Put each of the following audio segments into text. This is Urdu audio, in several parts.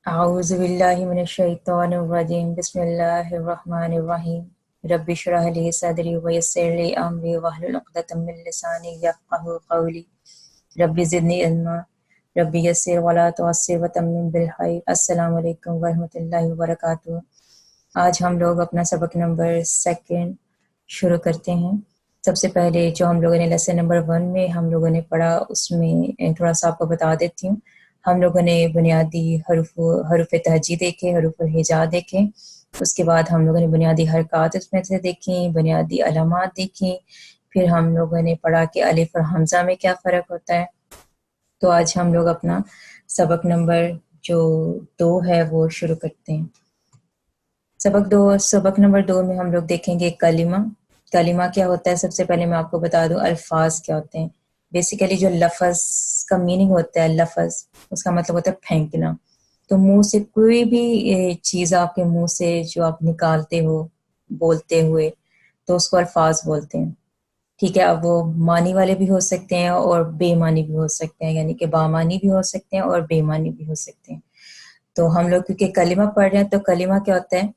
اعوذ باللہ من الشیطان الرجیم بسم اللہ الرحمن الرحیم رب اشرح لی صدری ویسر لی امری واحلل عقدۃ من لسانی یفقہوا قولی رب زدنی علما رب یسر ولا تعسر وتمم بالخیر۔ السلام علیکم ورحمۃ اللہ وبرکاتہ۔ آج ہم لوگ اپنا سبق نمبر 2 شروع کرتے ہیں۔ سب سے پہلے جو ہم لوگوں نے لیسن نمبر 1 میں ہم لوگوں نے پڑھا، اس میں تھوڑا سا آپ کو بتا دیتی ہوں۔ ہم لوگوں نے بنیادی حروف تہجی دیکھے، حروف الہجا دیکھے، اس کے بعد ہم لوگوں نے بنیادی حرکات اس میں سے دیکھیں، بنیادی علامات دیکھیں، پھر ہم لوگوں نے پڑھا کہ الف اور حمزہ میں کیا فرق ہوتا ہے۔ تو آج ہم لوگ اپنا سبق نمبر جو 2 ہے وہ شروع کرتے ہیں۔ سبق نمبر 2 میں ہم لوگ دیکھیں گے کلمہ۔ کلمہ کیا ہوتا ہے؟ سب سے پہلے میں آپ کو بتا دوں الفاظ کیا ہوتے ہیں۔ بیسیکلی جو لفظ کا میننگ ہوتا ہے، لفظ اس کا مطلب ہوتا ہے پھینکنا۔ تو منہ سے کوئی بھی چیز آپ کے منہ سے جو آپ نکالتے ہو بولتے ہوئے، تو اس کو الفاظ بولتے ہیں، ٹھیک ہے۔ اب وہ معنی والے بھی ہو سکتے ہیں اور بے معنی بھی ہو سکتے ہیں، یعنی کہ بامعنی بھی ہو سکتے ہیں اور بے معنی بھی ہو سکتے ہیں۔ تو ہم لوگ کیونکہ کلمہ پڑھ رہے ہیں، تو کلمہ کیا ہوتا ہے؟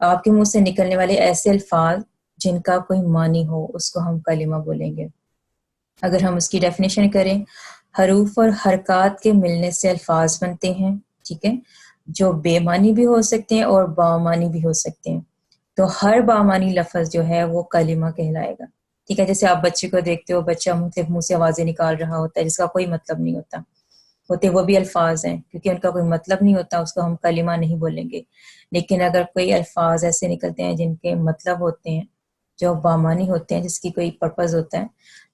آپ کے منہ سے نکلنے والے ایسے الفاظ جن کا کوئی معنی ہو، اس کو ہم کلمہ بولیں گے۔ اگر ہم اس کی ڈیفینیشن کریں، حروف اور حرکات کے ملنے سے الفاظ بنتے ہیں، ٹھیک ہے، جو بے معنی بھی ہو سکتے ہیں اور بامعنی بھی ہو سکتے ہیں۔ تو ہر بامعنی لفظ جو ہے وہ کلمہ کہلائے گا، ٹھیک ہے۔ جیسے آپ بچے کو دیکھتے ہو، بچہ منہ سے آوازیں نکال رہا ہوتا ہے جس کا کوئی مطلب نہیں ہوتے، وہ بھی الفاظ ہیں، کیونکہ ان کا کوئی مطلب نہیں ہوتا، اس کو ہم کلمہ نہیں بولیں گے۔ لیکن اگر کوئی الفاظ ایسے نکلتے ہیں جن کے مطلب ہوتے ہیں، جو بامعنی ہوتے ہیں، جس کی کوئی پرپز ہوتا ہے،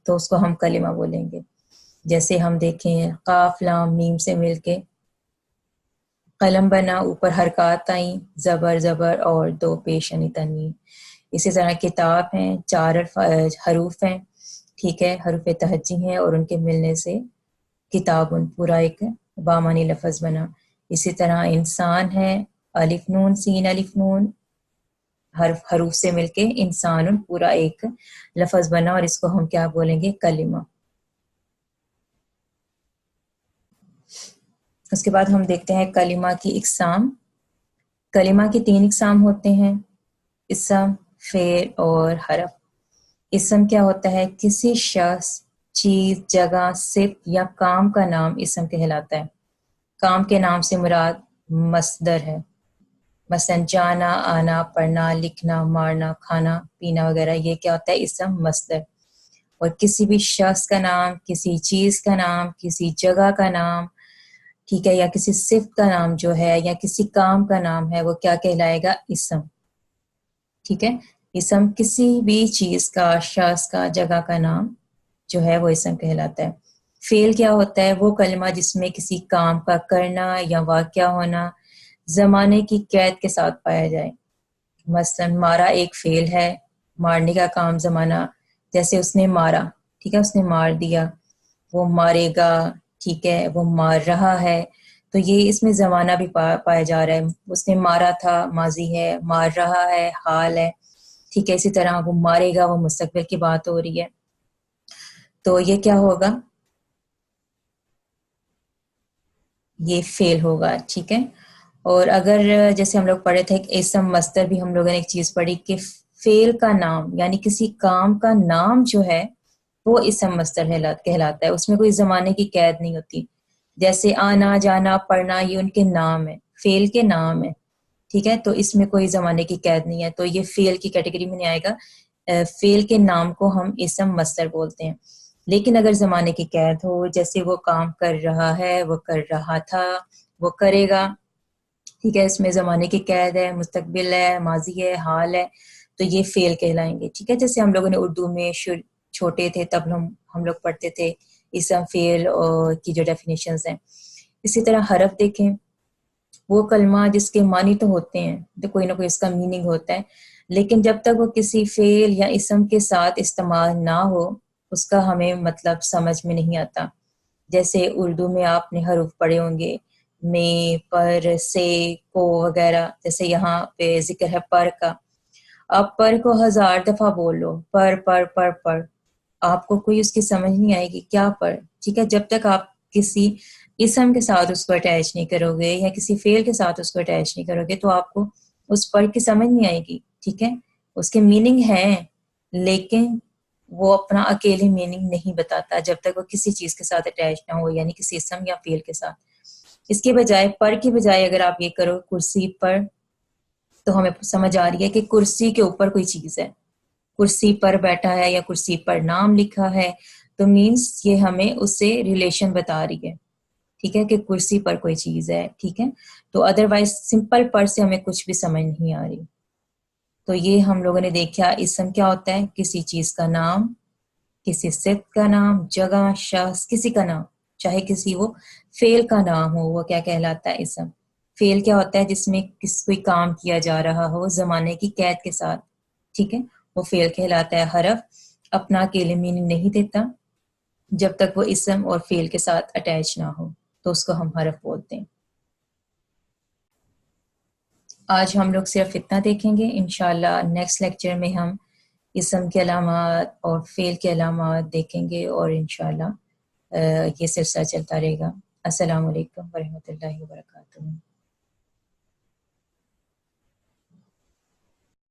تو اس کو ہم کلمہ بولیں گے۔ جیسے ہم دیکھیں قاف لام میم سے مل کے قلم بنا، اوپر حرکات آئیں، زبر زبر اور 2 پیشنی تنوین۔ اسی طرح کتاب ہیں، 4 حروف ہیں، ٹھیک ہے، حروف تہجی ہیں، اور ان کے ملنے سے کتابن پورا ایک بامعنی لفظ بنا۔ اسی طرح انسان ہے، الف نون سین الف نون حروف سے مل کے انسان پورا ایک لفظ بنا، اور اس کو ہم کیا بولیں گے؟ کلمہ۔ اس کے بعد ہم دیکھتے ہیں کلمہ کی اقسام۔ کلمہ کی 3 اقسام ہوتے ہیں، اسم، فعل اور حرف۔ اسم کیا ہوتا ہے؟ کسی شخص، چیز، جگہ، صفت یا کام کا نام اسم کہلاتا ہے۔ کام کے نام سے مراد مصدر ہے، مثلا جانا، آنا، پڑھنا، لکھنا، مارنا، کھانا، پینا وغیرہ، یہ کیا ہوتا ہے؟ اسم مصدر۔ اور کسی بھی شخص کا نام، کسی چیز کا نام، کسی جگہ کا نام، ٹھیک ہے، یا کسی صفت کا نام جو ہے، یا کسی کام کا نام ہے، وہ کیا کہلائے گا؟ اسم، ٹھیک ہے۔ اسم کسی بھی چیز کا، شخص کا، جگہ کا نام جو ہے وہ اسم کہلاتا ہے۔ فعل کیا ہوتا ہے؟ وہ کلمہ جس میں کسی کام کا کرنا یا واقعہ ہونا زمانے کی قید کے ساتھ پایا جائے۔ مثلا مارا ایک فعل ہے، مارنے کا کام زمانہ، جیسے اس نے مارا، ٹھیک ہے، اس نے مار دیا، وہ مارے گا، ٹھیک ہے، وہ مار رہا ہے، تو یہ اس میں زمانہ بھی پایا جا رہا ہے۔ اس نے مارا تھا ماضی ہے، مار رہا ہے حال ہے، ٹھیک ہے۔ اسی طرح وہ مارے گا، وہ مستقبل کی بات ہو رہی ہے، تو یہ کیا ہوگا؟ یہ فعل ہوگا، ٹھیک ہے۔ اور اگر جیسے ہم لوگ پڑھے تھے کہ اسم مصدر بھی ہم لوگوں نے ایک چیز پڑھی کہ فعل کا نام، یعنی کسی کام کا نام جو ہے وہ اسم مصدر کہلاتا ہے، اس میں کوئی زمانے کی قید نہیں ہوتی۔ جیسے آنا، جانا، پڑھنا، یہ ان کے نام ہے، فعل کے نام ہے، ٹھیک ہے، تو اس میں کوئی زمانے کی قید نہیں ہے، تو یہ فعل کی کیٹیگری میں نہیں آئے گا۔ فعل کے نام کو ہم اسم مصدر بولتے ہیں۔ لیکن اگر زمانے کی قید ہو، جیسے وہ کام کر رہا ہے، وہ کر رہا تھا، وہ کرے گا، ٹھیک ہے، اس میں زمانے کی قید ہے، مستقبل ہے، ماضی ہے، حال ہے، تو یہ فعل کہلائیں گے، ٹھیک ہے۔ جیسے ہم لوگوں نے اردو میں چھوٹے تھے تب ہم لوگ پڑھتے تھے اسم، فعل اور کی جو ڈیفینیشنز ہیں۔ اسی طرح حرف دیکھیں، وہ کلمہ جس کے معنی تو ہوتے ہیں، تو کوئی نہ کوئی اس کا میننگ ہوتا ہے، لیکن جب تک وہ کسی فعل یا اسم کے ساتھ استعمال نہ ہو، اس کا ہمیں مطلب سمجھ میں نہیں آتا۔ جیسے اردو میں آپ نے حروف پڑھے ہوں گے، میں، پر، سے، کو وغیرہ، جیسے یہاں پہ ذکر ہے پر کا۔ آپ پر کو 1000 دفعہ بول لو، پر پر پر پر، آپ کو کوئی اس کی سمجھ نہیں آئے گی، کیا پر، ٹھیک ہے۔ جب تک آپ کسی اسم کے ساتھ اس کو اٹیچ نہیں کرو گے یا کسی فعل کے ساتھ اس کو اٹیچ نہیں کرو گے تو آپ کو اس پر کی سمجھ نہیں آئے گی. ٹھیک ہے, اس کے میننگ ہیں لیکن وہ اپنا اکیلی میننگ نہیں بتاتا جب تک وہ کسی چیز کے ساتھ اٹیچ نہ ہو, یعنی کسی اسم یا فعل کے ساتھ. اس کے بجائے پر کی بجائے اگر آپ یہ کرو کرسی پر, تو ہمیں سمجھ آ رہی ہے کہ کرسی کے اوپر کوئی چیز ہے, کرسی پر بیٹھا ہے یا کرسی پر نام لکھا ہے, تو مینس یہ ہمیں اس سے ریلیشن بتا رہی ہے. ٹھیک ہے, کہ کرسی پر کوئی چیز ہے. ٹھیک ہے, تو ادروائز سمپل پر سے ہمیں کچھ بھی سمجھ نہیں آ رہی. تو یہ ہم لوگوں نے دیکھا اسم کیا ہوتا ہے, کسی چیز کا نام, کسی صفت کا نام, جگہ, شخص, کسی کا نام, چاہے کسی وہ فعل کا نام ہو, وہ کیا کہلاتا ہے اسم. فعل کیا ہوتا ہے جس میں کوئی کام کیا جا رہا ہو زمانے کی قید کے ساتھ. ٹھیک ہے, وہ فعل کہلاتا ہے. حرف اپنا اکیلے میننگ نہیں دیتا جب تک وہ اسم اور فعل کے ساتھ اٹیچ نہ ہو, تو اس کو ہم حرف بولتے ہیں. آج ہم لوگ صرف اتنا دیکھیں گے. انشاءاللہ نیکسٹ لیکچر میں ہم اسم کے علامات اور فعل کے علامات دیکھیں گے, اور انشاءاللہ یہ سلسلہ چلتا رہے گا. السلام علیکم ورحمۃ اللہ وبرکاتہ.